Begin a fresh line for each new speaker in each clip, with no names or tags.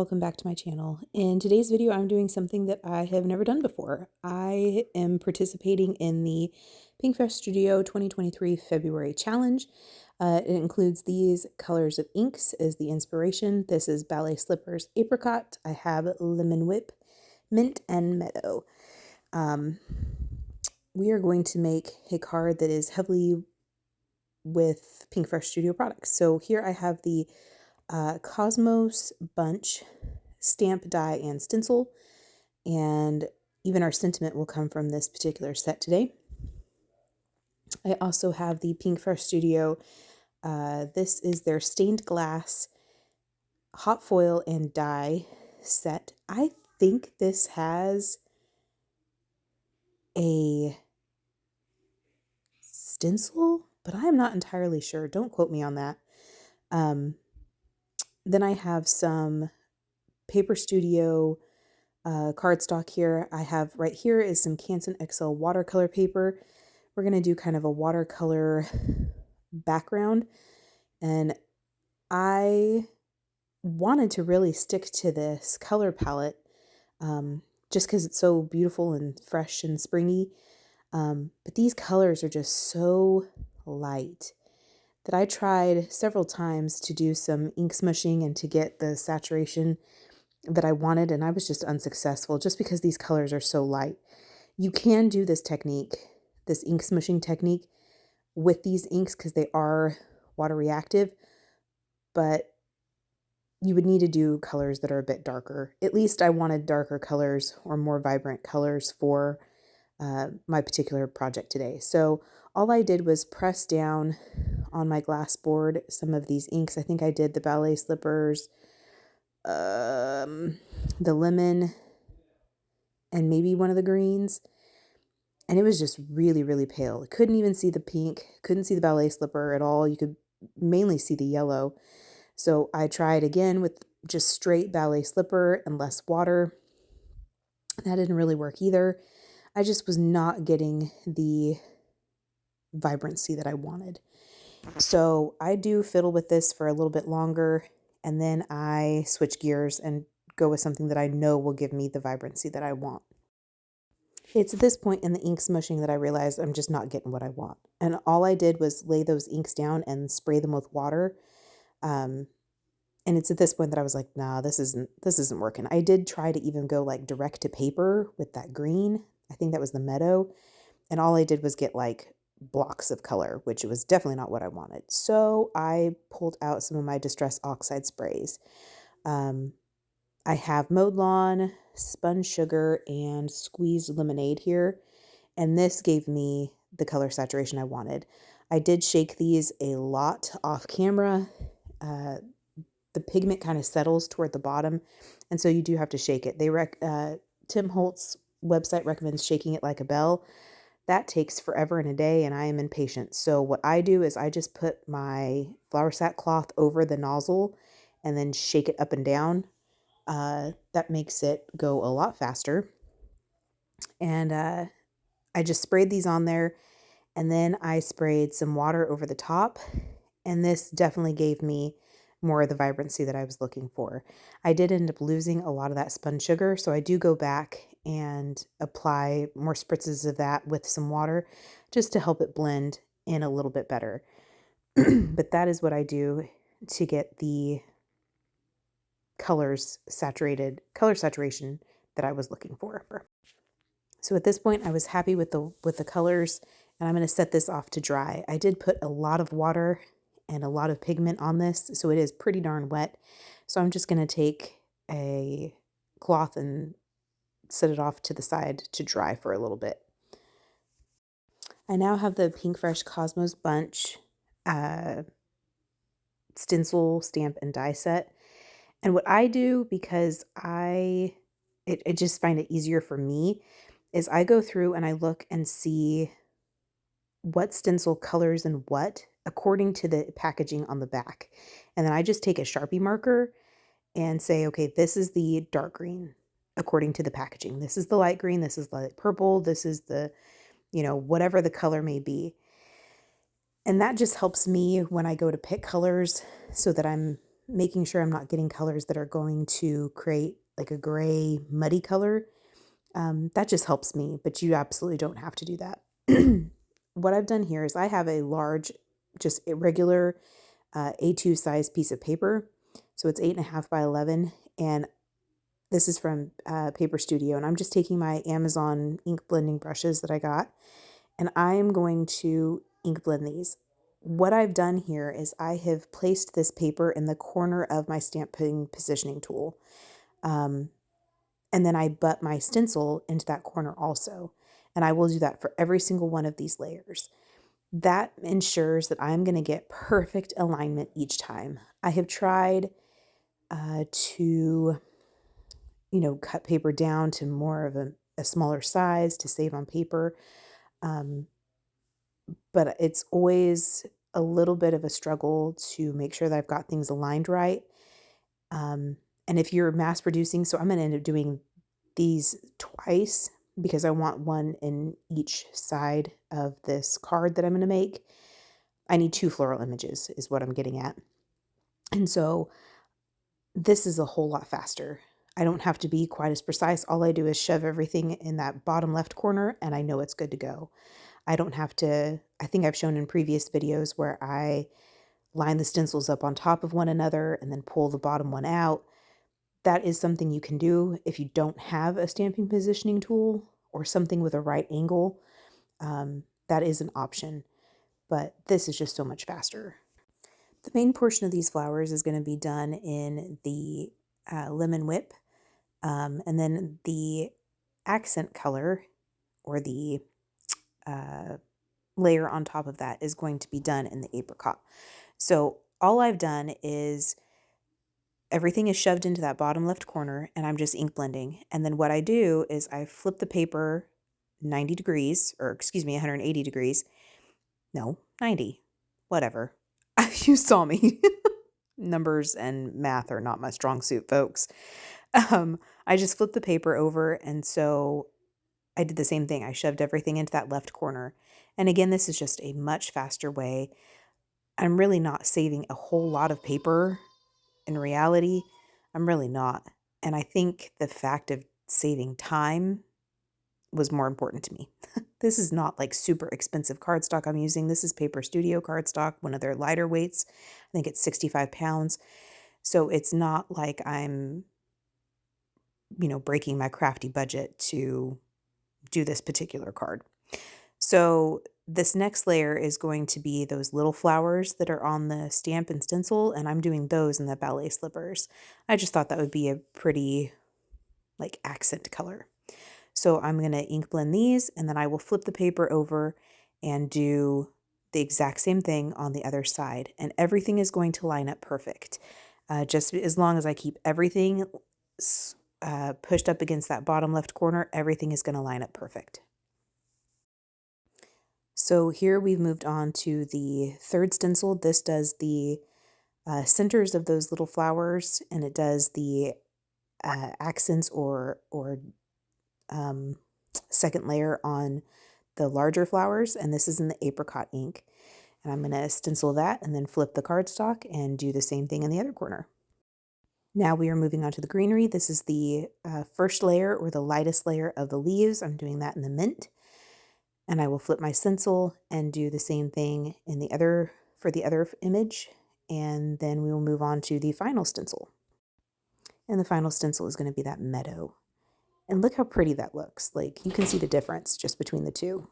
welcome back to my channel. In today's video, I'm doing something that I have never done before. I am participating in the Pinkfresh Studio 2023 February challenge. It includes these colors of inks as the inspiration. This is Ballet Slippers Apricot. I have Lemon Whip, Mint, and Meadow. We are going to make a card that is heavily with Pinkfresh Studio products. So here I have the COSMOS Bunch stamp, die, and stencil, and even our sentiment will come from this particular set today. I also have the Pinkfresh Studio. This is their stained glass hot foil and die set. I think this has a stencil, but I'm not entirely sure. Don't quote me on that. Then I have some Paper Studio cardstock here. I have right here is some Canson XL watercolor paper. We're going to do kind of a watercolor background, and I wanted to really stick to this color palette just because it's so beautiful and fresh and springy, but these colors are just so light that I tried several times to do some ink smushing and to get the saturation that I wanted, and I was just unsuccessful just because these colors are so light. You can do this technique, this ink smushing technique, with these inks because they are water reactive, but you would need to do colors that are a bit darker. At least I wanted darker colors or more vibrant colors for my particular project today. So all I did was press down on my glass board some of these inks. I think I did the Ballet Slippers, the lemon, and maybe one of the greens. And it was just really, really pale. Couldn't even see the pink, couldn't see the Ballet Slipper at all. You could mainly see the yellow. So I tried again with just straight Ballet Slipper and less water. That didn't really work either. I just was not getting the vibrancy that I wanted. So I do fiddle with this for a little bit longer, and then I switch gears and go with something that I know will give me the vibrancy that I want. It's at this point in the ink smushing that I realized I'm just not getting what I want. And all I did was lay those inks down and spray them with water. And it's at this point that I was like, nah, this isn't working. I did try to even go like direct to paper with that green. I think that was the Meadow. And all I did was get like blocks of color, which was definitely not what I wanted. So I pulled out some of my Distress Oxide sprays. I have Mowed Lawn, Spun Sugar, and Squeezed Lemonade here. And this gave me the color saturation I wanted. I did shake these a lot off camera. The pigment kind of settles toward the bottom, and so you do have to shake it. Tim Holtz's website recommends shaking it like a bell. That takes forever and a day, and I am impatient. So what I do is I just put my flour sack cloth over the nozzle and then shake it up and down. That makes it go a lot faster. And I just sprayed these on there, and then I sprayed some water over the top, and this definitely gave me more of the vibrancy that I was looking for. I did end up losing a lot of that spun sugar, so I do go back and apply more spritzes of that with some water just to help it blend in a little bit better. But that is what I do to get the color saturation that I was looking for. So at this point I was happy with the colors, and I'm going to set this off to dry. I did put a lot of water and a lot of pigment on this, so it is pretty darn wet. So I'm just going to take a cloth and set it off to the side to dry for a little bit. I now have the Pinkfresh COSMOS Bunch stencil, stamp, and die set. And what I do, because I just find it easier for me, is I go through and I look and see what stencil colors and what according to the packaging on the back. And then I just take a Sharpie marker and say, okay, this is the dark green according to the packaging. This is the light green. This is the light purple. This is the, whatever the color may be. And that just helps me when I go to pick colors so that I'm making sure I'm not getting colors that are going to create like a gray, muddy color. That just helps me, but you absolutely don't have to do that. What I've done here is I have a large, just a regular A2 size piece of paper. So it's 8.5 by 11. And this is from Paper Studio. And I'm just taking my Amazon ink blending brushes that I got. And I am going to ink blend these. What I've done here is I have placed this paper in the corner of my stamping positioning tool. And then I butt my stencil into that corner also. And I will do that for every single one of these layers. That ensures that I'm going to get perfect alignment each time. I have tried to, cut paper down to more of a smaller size to save on paper. But it's always a little bit of a struggle to make sure that I've got things aligned right. And if you're mass producing, so I'm going to end up doing these twice because I want one in each side of this card that I'm going to make. I need 2 floral images is what I'm getting at. And so this is a whole lot faster. I don't have to be quite as precise. All I do is shove everything in that bottom left corner and I know it's good to go. I don't have to, I think I've shown in previous videos where I line the stencils up on top of one another and then pull the bottom one out. That is something you can do if you don't have a stamping positioning tool or something with a right angle. That is an option, but this is just so much faster. The main portion of these flowers is going to be done in the lemon whip, and then the accent color or the layer on top of that is going to be done in the apricot. So all I've done is everything is shoved into that bottom left corner and I'm just ink blending. And then what I do is I flip the paper 90 degrees, or excuse me, 180 degrees. No, 90, whatever. You saw me. Numbers and math are not my strong suit, folks. I just flipped the paper over. And so I did the same thing. I shoved everything into that left corner. And again, this is just a much faster way. I'm really not saving a whole lot of paper. In reality, I'm really not. And I think the fact of saving time was more important to me. This is not like super expensive cardstock I'm using. This is Paper Studio cardstock, one of their lighter weights. I think it's 65 pounds. So it's not like I'm, breaking my crafty budget to do this particular card. So this next layer is going to be those little flowers that are on the stamp and stencil, and I'm doing those in the ballet slippers. I just thought that would be a pretty accent color. So I'm going to ink blend these, and then I will flip the paper over and do the exact same thing on the other side. And everything is going to line up perfect. Just as long as I keep everything pushed up against that bottom left corner, everything is going to line up perfect. So here we've moved on to the third stencil. This does the centers of those little flowers, and it does the accents or second layer on the larger flowers, and this is in the apricot ink. And I'm going to stencil that and then flip the cardstock and do the same thing in the other corner. Now we are moving on to the greenery. This is the first layer or the lightest layer of the leaves. I'm doing that in the mint. And I will flip my stencil and do the same thing in the other for the other image. And then we will move on to the final stencil. And the final stencil is going to be that meadow. And look how pretty that looks. Like, you can see the difference just between the two.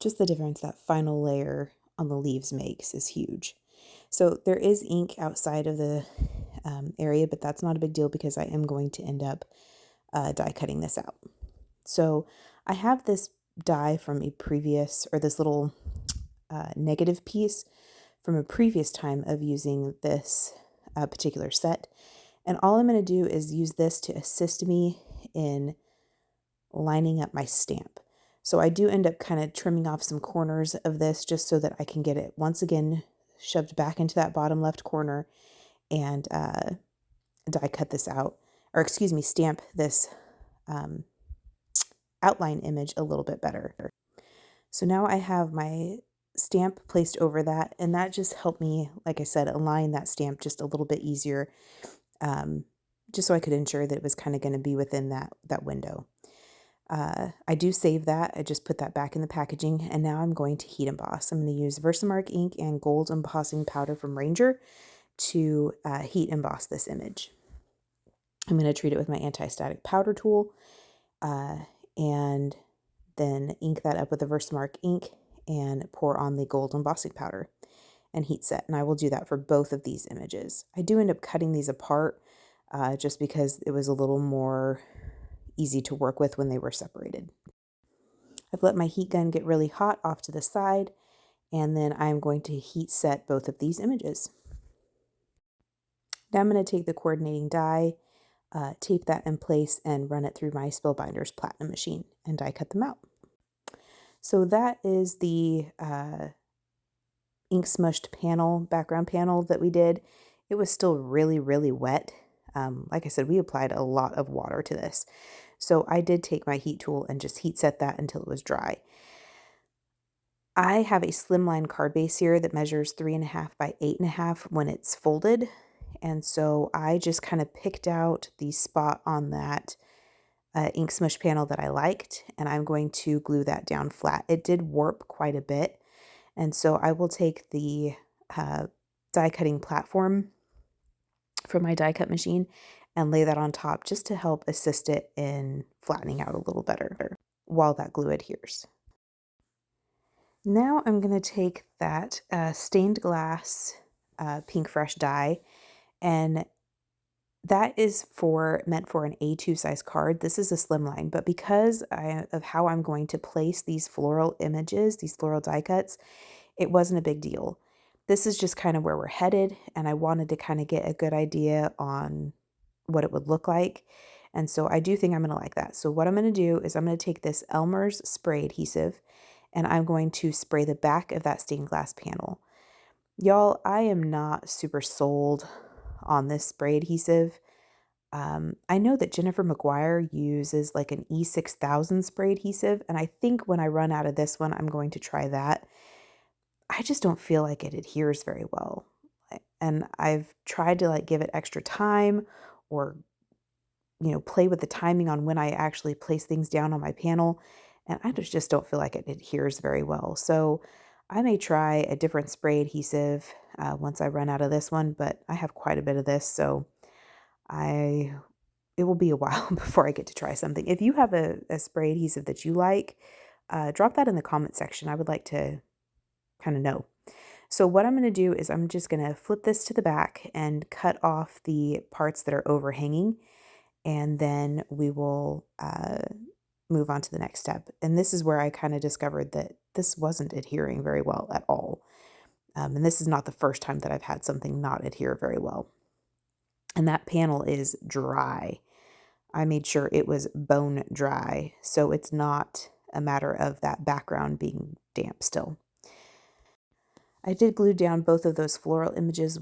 Just the difference that final layer on the leaves makes is huge. So there is ink outside of the area, but that's not a big deal because I am going to end up die cutting this out. So I have this die from a previous, or this little negative piece from a previous time of using this particular set. And all I'm going to do is use this to assist me in lining up my stamp. So I do end up kind of trimming off some corners of this just so that I can get it once again shoved back into that bottom left corner and die cut this out, or excuse me, stamp this outline image a little bit better. So now I have my stamp placed over that, and that just helped me, like I said, align that stamp just a little bit easier, just so I could ensure that it was kind of going to be within that window. I do save that. I just put that back in the packaging, and now I'm going to heat emboss. I'm going to use Versamark ink and gold embossing powder from Ranger to heat emboss this image. I'm going to treat it with my anti-static powder tool, and then ink that up with the Versamark ink and pour on the gold embossing powder and heat set. And I will do that for both of these images. I do end up cutting these apart just because it was a little more easy to work with when they were separated. I've let my heat gun get really hot off to the side, and then I'm going to heat set both of these images. Now I'm going to take the coordinating die, tape that in place, and run it through my Spellbinders Platinum machine and die cut them out. So that is the ink smushed panel, background panel that we did. It was still really, really wet. Like I said, we applied a lot of water to this. So I did take my heat tool and just heat set that until it was dry. I have a slimline card base here that measures 3.5 by 8.5 when it's folded. And so I just kind of picked out the spot on that ink smush panel that I liked, and I'm going to glue that down flat. It did warp quite a bit, and so I will take the die cutting platform from my die cut machine and lay that on top just to help assist it in flattening out a little better while that glue adheres. Now I'm going to take that stained glass Pinkfresh die, and that is meant for an A2 size card. This is a slimline, but because of how I'm going to place these floral images, these floral die cuts, it wasn't a big deal. This is just kind of where we're headed, and I wanted to kind of get a good idea on what it would look like. And so I do think I'm going to like that. So what I'm going to do is I'm going to take this Elmer's spray adhesive, and I'm going to spray the back of that stained glass panel. Y'all, I am not super sold on this spray adhesive. I know that Jennifer McGuire uses like an E6000 spray adhesive, and I think when I run out of this one, I'm going to try that. I just don't feel like it adheres very well. And I've tried to like give it extra time or, play with the timing on when I actually place things down on my panel, and I just don't feel like it adheres very well. So I may try a different spray adhesive once I run out of this one, but I have quite a bit of this, so it will be a while before I get to try something. If you have a spray adhesive that you like, drop that in the comment section. I would like to kind of know. So what I'm going to do is I'm just going to flip this to the back and cut off the parts that are overhanging, and then we will move on to the next step. And this is where I kind of discovered that this wasn't adhering very well at all. And this is not the first time that I've had something not adhere very well. And that panel is dry. I made sure it was bone dry, so it's not a matter of that background being damp still. I did glue down both of those floral images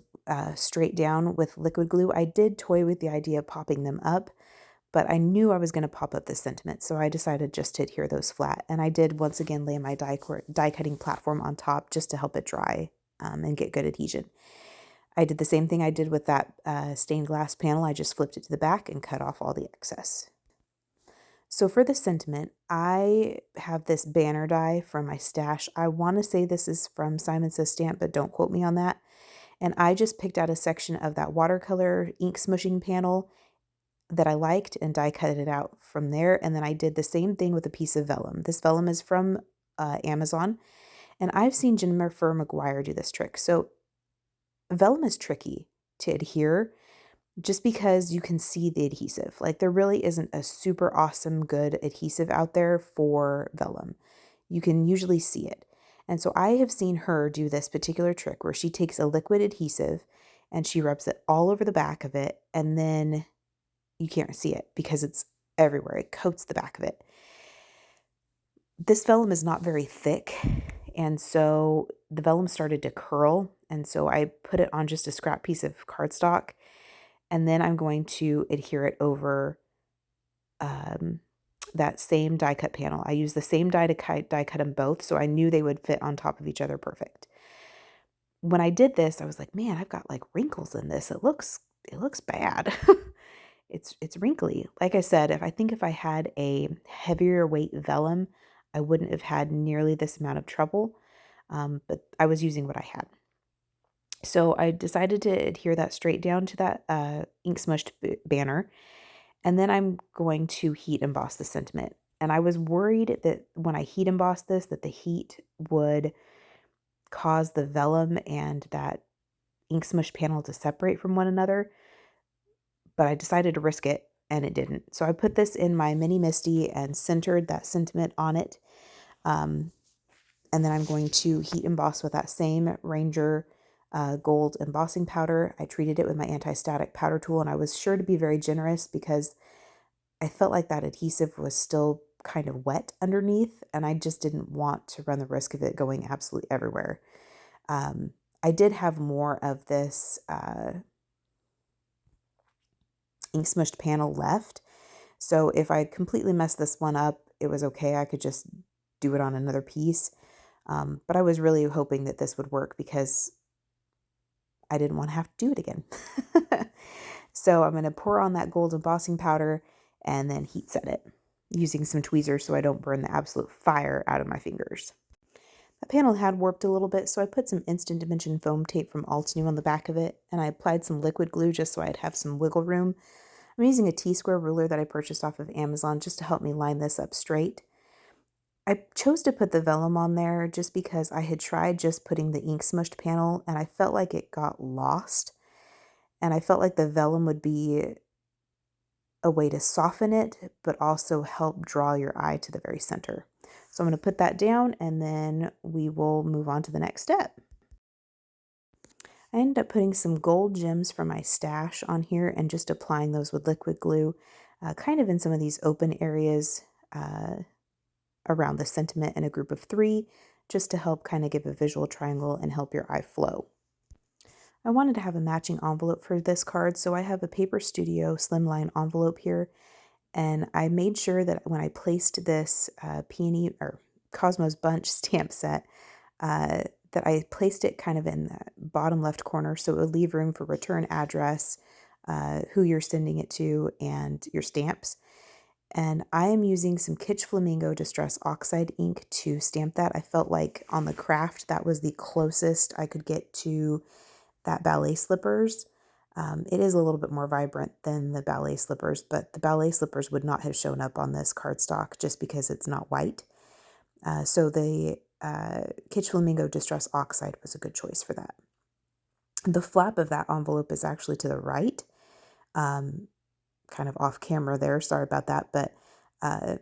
straight down with liquid glue. I did toy with the idea of popping them up, but I knew I was going to pop up this sentiment, so I decided just to adhere those flat. And I did once again lay my die cutting platform on top just to help it dry and get good adhesion. I did the same thing I did with that stained glass panel. I just flipped it to the back and cut off all the excess. So for the sentiment, I have this banner die from my stash. I want to say this is from Simon Says Stamp, but don't quote me on that. And I just picked out a section of that watercolor ink smushing panel that I liked and die cut it out from there. And then I did the same thing with a piece of vellum. This vellum is from Amazon, and I've seen Jennifer McGuire do this trick. So vellum is tricky to adhere just because you can see the adhesive. Like there really isn't a super awesome good adhesive out there for vellum. You can usually see it. And so I have seen her do this particular trick where she takes a liquid adhesive and she rubs it all over the back of it, and then you can't see it because it's everywhere. It coats the back of it. This vellum is not very thick, and so the vellum started to curl, and so I put it on just a scrap piece of cardstock, and then I'm going to adhere it over that same die cut panel. I used the same die to die cut them both, so I knew they would fit on top of each other perfect. When I did this, I was like, man, I've got like wrinkles in this. It looks bad. It's wrinkly. Like I said, if I had a heavier weight vellum, I wouldn't have had nearly this amount of trouble. But I was using what I had. So I decided to adhere that straight down to that ink smushed banner. And then I'm going to heat emboss the sentiment. And I was worried that when I heat emboss this, that the heat would cause the vellum and that ink smush panel to separate from one another. But I decided to risk it, and it didn't. So I put this in my mini Misty and centered that sentiment on it. Um, and then I'm going to heat emboss with that same Ranger gold embossing powder. I treated it with my anti-static powder tool, and I was sure to be very generous because I felt like that adhesive was still kind of wet underneath, and I just didn't want to run the risk of it going absolutely everywhere. I did have more of this ink smushed panel left, so if I completely messed this one up, it was okay. I could just do it on another piece. But I was really hoping that this would work because I didn't want to have to do it again. So I'm going to pour on that gold embossing powder and then heat set it using some tweezers so I don't burn the absolute fire out of my fingers. The panel had warped a little bit, so I put some Instant Dimension foam tape from Altenew on the back of it, and I applied some liquid glue just so I'd have some wiggle room. I'm using a T-square ruler that I purchased off of Amazon just to help me line this up straight. I chose to put the vellum on there just because I had tried just putting the ink smushed panel and I felt like it got lost. And I felt like the vellum would be a way to soften it, but also help draw your eye to the very center. So I'm going to put that down and then we will move on to the next step. I ended up putting some gold gems from my stash on here and just applying those with liquid glue, kind of in some of these open areas around the sentiment in a group of 3, just to help kind of give a visual triangle and help your eye flow. I wanted to have a matching envelope for this card, so I have a Paper Studio slimline envelope here, and I made sure that when I placed this peony or Cosmos Bunch stamp set, that I placed it kind of in the bottom left corner so it would leave room for return address, who you're sending it to, and your stamps. And I am using some Kitsch Flamingo Distress Oxide ink to stamp that. I felt like on the craft that was the closest I could get to that ballet slippers. It is a little bit more vibrant than the ballet slippers, but the ballet slippers would not have shown up on this cardstock just because it's not white. So the Kitsch Flamingo Distress Oxide was a good choice for that. The flap of that envelope is actually to the right, kind of off camera there. Sorry about that, but I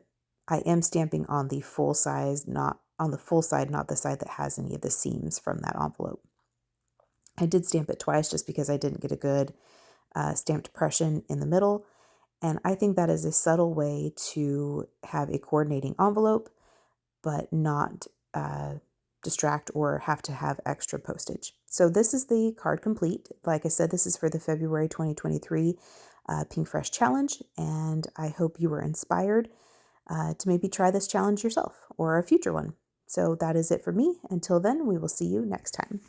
am stamping on the full size, not on the full side, not the side that has any of the seams from that envelope. I did stamp it twice just because I didn't get a good stamped impression in the middle. And I think that is a subtle way to have a coordinating envelope, but not distract or have to have extra postage. So this is the card complete. Like I said, this is for the February 2023 Pinkfresh challenge, and I hope you were inspired to maybe try this challenge yourself or a future one. So that is it for me. Until then, we will see you next time.